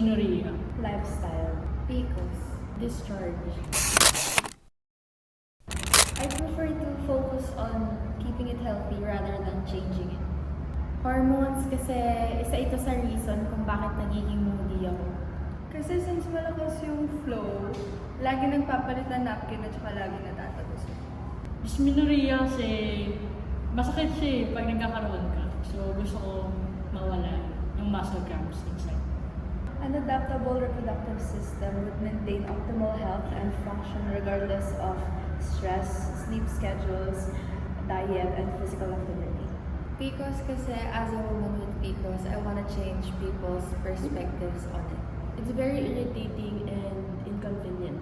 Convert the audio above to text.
Dysmenorrhea. Lifestyle. PCOS. Discharge. I prefer to focus on keeping it healthy rather than changing it. Hormones kasi isa ito sa reason kung bakit nagiging moody ako. Kasi since malakas yung flow, lagi nagpapalit ng napkin at saka lagi natatagos. Dysmenorrhea kasi masakit siya pag nagkakaroon ka. So gusto ko mawala yung muscle cramps inside. An adaptable reproductive system would maintain optimal health and function regardless of stress, sleep schedules, diet, and physical activity. PCOS kasi as a woman with PCOS, I want to change people's perspectives on it. It's very irritating and inconvenient.